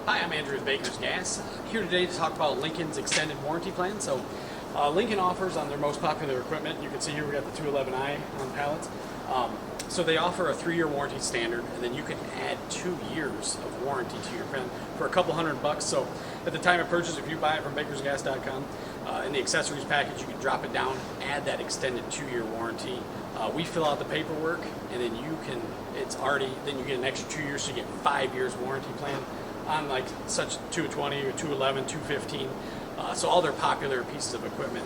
Hi, I'm Andrew with Baker's Gas. Here today to talk about Lincoln's extended warranty plan. So, Lincoln offers on their most popular equipment. You can see here we got the 211i on pallets. So they offer a 3-year warranty standard, and then you can add 2 years of warranty to your plan for a couple $100. So, at the time of purchase, if you buy it from BakersGas.com, in the accessories package, you can drop it down, add that extended 2-year warranty. We fill out the paperwork, and then then you get an extra 2 years, so you get 5 years warranty plan on like such 220 or 211, 215. So all their popular pieces of equipment.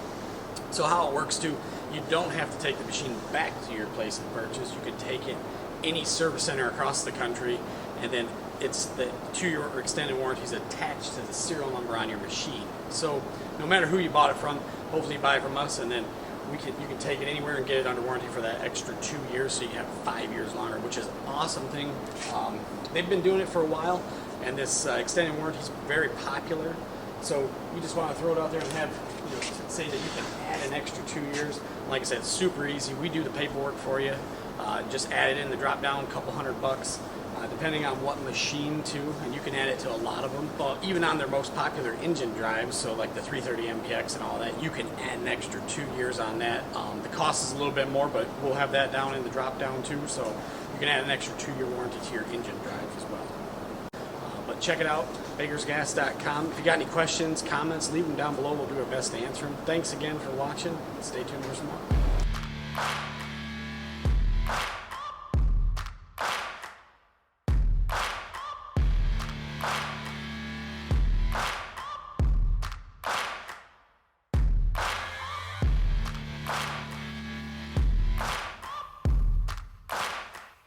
So how it works too, you don't have to take the machine back to your place of purchase. You can take it any service center across the country, and then it's the 2-year extended warranty is attached to the serial number on your machine. So no matter who you bought it from, hopefully you buy it from us, and then you can take it anywhere and get it under warranty for that extra 2 years, so you have 5 years longer, which is an awesome thing. They've been doing it for a while, and this extended warranty is very popular. So we just want to throw it out there and have, say that you can add an extra 2 years. Like I said, it's super easy. We do the paperwork for you. Just add it in the drop down, a couple $100, depending on what machine too, and you can add it to a lot of them. But even on their most popular engine drives, so like the 330 MPX and all that, you can add an extra 2 years on that. The cost is a little bit more, but we'll have that down in the drop down too, so you can add an extra 2-year warranty to your engine drive as well. But check it out, BakersGas.com. If you got any questions, comments, leave them down below. We'll do our best to answer them. Thanks again for watching. Stay tuned for some more.